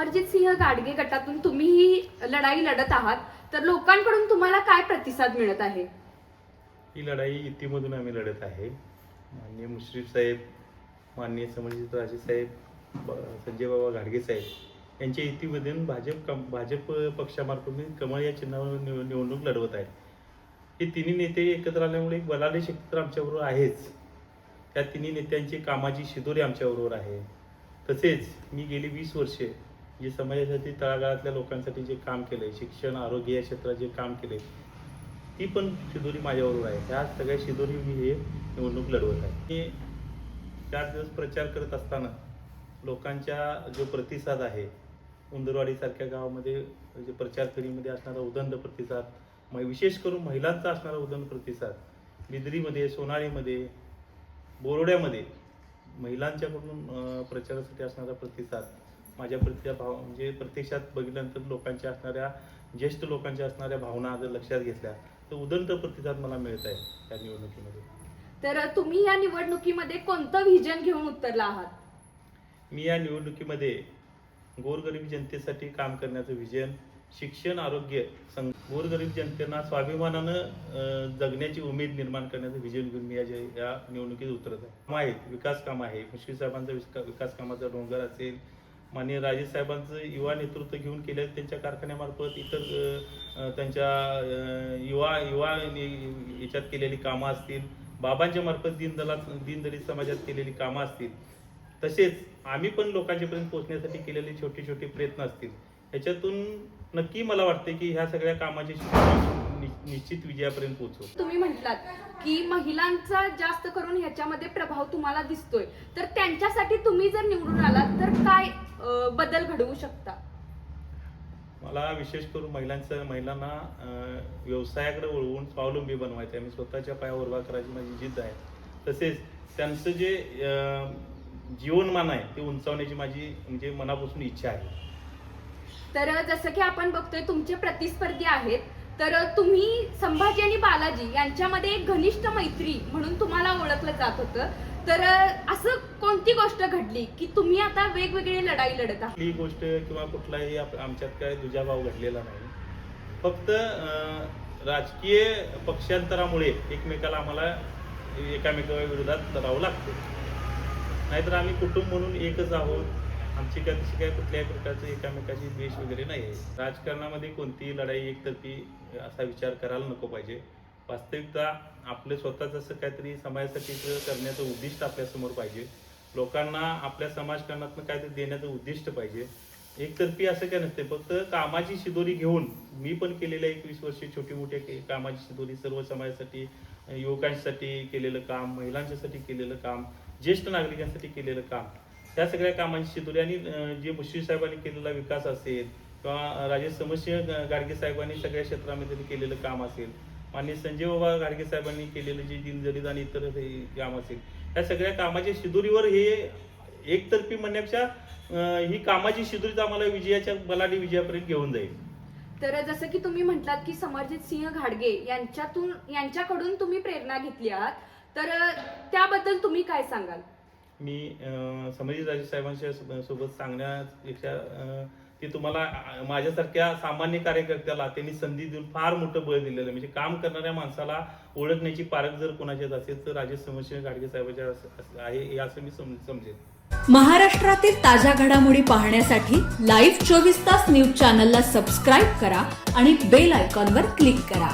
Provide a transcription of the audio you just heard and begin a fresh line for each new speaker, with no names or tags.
अमरजित सिंह गाडगे गटातून तुम्ही ही लढाई लढत आहात, तर लोकांकडून तुम्हाला काय प्रतिसाद मिळत आहे?
ही लढाई युतीमधून आम्ही लढत आहे. माननीय मुश्रीफ साहेब, माननीय समरजित राजे साहेब, संजय बाबा घाडगे साहेब यांच्या युतीमधून भाजप पक्षामार्फत मी कमळ या चिन्हावर निवडणूक लढवत आहे. हे तिन्ही नेते एकत्र आल्यामुळे एक बलाढ्य शक्ती तर आमच्याबरोबर आहेच. त्या तिन्ही नेत्यांची कामाची शिदोरी आमच्याबरोबर आहे. तसेच मी गेली 20 वर्षे जे समाजासाठी तळागाळातल्या लोकांसाठी जे काम केलंय, शिक्षण आरोग्य या क्षेत्रात जे काम केलंय, ती पण शिदोरी माझ्याबरोबर आहे. ह्या सगळ्या शिदोरी मी हे निवडणूक लढवत आहे. मी 4 दिवस प्रचार करत असताना लोकांचा जो प्रतिसाद आहे, उंदरवाडीसारख्या गावामध्ये म्हणजे प्रचार फेरीमध्ये असणारा उदंड प्रतिसाद, विशेष करून महिलांचा असणारा उदंड प्रतिसाद, बिदरीमध्ये, सोनाळीमध्ये, बोरोड्यामध्ये महिलांच्याकडून प्रचारासाठी असणारा प्रतिसाद, माझ्या म्हणजे प्रत्यक्षात बघितल्यानंतर लोकांच्या असणाऱ्या ज्येष्ठ लोकांच्या असणाऱ्या भावना जर लक्षात घेतल्या तर उदंड प्रतिसाद मला मिळत आहे या निवडणुकीमध्ये.
तर तुम्ही या निवडणुकीमध्ये कोणतं व्हिजन घेऊन उतरला आहात?
मी या निवडणुकीमध्ये गोरगरीब जनतेसाठी काम करण्याचं व्हिजन, शिक्षण आरोग्य, गोरगरीब जनतेला स्वाभिमानानं जगण्याची उमेद निर्माण करण्याचं व्हिजन घेऊन मी या निवडणुकीत उतरत आहे. विकास काम आहे. मुश्रीफ साहेबांचा विकास कामाचा डोंगर असेल, माननीय राजे साहेबांचं युवा नेतृत्व घेऊन केलं, त्यांच्या कारखान्यामार्फत इतर त्यांच्या युवा याच्यात केलेली कामं असतील, बाबांच्या मार्फत दीनदलित समाजात केलेली कामं असतील, तसेच आम्ही पण लोकांच्यापर्यंत पोहोचण्यासाठी केलेले छोटे छोटे प्रयत्न असतील, याच्यातून नक्की मला वाटते की ह्या सगळ्या कामाची निश्चित विजयापर्यंत पोहोचू.
तुम्ही म्हटलात की महिलांचा जास्त करून ह्याच्यामध्ये प्रभाव तुम्हाला दिसतोय, तर त्यांच्यासाठी तुम्ही जर निवडून आलात तर काय बदल घडवू शकता?
मला विशेष करून महिलांना व्यवसायाकडे वळवून स्वावलंबी बनवायचं आहे. मी स्वतःच्या पायावर उभा करायची माझी जिद्द आहे. तसेच त्यांचं जे जीवनमान आहे ते उंचावण्याची माझी म्हणजे मनापासून इच्छा आहे.
तर जसं की आपण बघतोय तुमचे प्रतिस्पर्धी आहेत, तर तुम्ही संभाजी आणि बालाजी यांच्यामध्ये एक घनिष्ठ मैत्री म्हणून तुम्हाला ओळखलं जात होतं. तर असं कोणती गोष्ट घडली की तुम्ही आता वेगवेगळी लढाई लढत आहात?
ही गोष्ट किंवा कुठलाही आमच्यात काय दुजाभाव घडलेला नाही. फक्त राजकीय पक्षांतरामुळे आम्हाला एकामेकाविरोधात लढावं लागतं. नाहीतर आम्ही कुटुंब म्हणून एकच आहोत. आमची तशी काय कुठल्याही प्रकारचं एकामेकाची द्वेष वगैरे नाही आहे. राजकारणामध्ये कोणतीही लढाई एकतर्फी असा विचार करायला नको पाहिजे. वास्तविकता आपलं स्वतःच असं काहीतरी समाजासाठी करण्याचं उद्दिष्ट आपल्यासमोर पाहिजे. लोकांना आपल्या समाजकारणातून काहीतरी देण्याचं उद्दिष्ट पाहिजे. एकतर्फी असं काय नसते. फक्त कामाची शिदोरी घेऊन मी पण केलेल्या 21 वर्षे छोटी मोठी कामाची शिदोरी, सर्व समाजासाठी, युवकांसाठी केलेलं काम, महिलांच्यासाठी केलेलं काम, ज्येष्ठ नागरिकांसाठी केलेलं काम, त्या सगळ्या कामांची शिदोरी आणि जे मुश्रीफ साहेबांनी केलेला विकास असेल किंवा राजे समरसिंह गाडगे साहेबांनी सगळ्या क्षेत्रामध्ये केलेलं काम असेल, माननीय संजय बाबा घाडगे साहेबांनी केलेलं जे दीनदलित आणि इतर काम असेल, या सगळ्या कामाच्या शिदोरीवर हे एकतर्फी म्हणण्यापेक्षा ही कामाची शिदोरीच आम्हाला बलाढ्य विजयापर्यंत घेऊन जाईल.
तर जसं की तुम्ही म्हटलात की समरजित सिंह घाडगे यांच्याकडून तुम्ही प्रेरणा घेतली आहात, तर त्याबद्दल तुम्ही काय सांगाल?
मी समरजित राजे साहेबांच्या सोबत सांगण्यापेक्षा ते तुम्हाला माझ्यासारख्या सामान्य कार्यकर्त्याला त्यांनी संधी देऊन फार मोठं बळ दिलेलं आहे. म्हणजे काम करणाऱ्या माणसाला ओळखण्याची पारख जर कोणाच्यात असेल तर राजे समरसिंह गाडगे साहेबांच्या आहे असं मी समजेल.
महाराष्ट्रातील ताज्या घडामोडी पाहण्यासाठी लाईव्ह 24 तास न्यूज चॅनलला सबस्क्राईब करा आणि बेल आयकॉनवर क्लिक करा.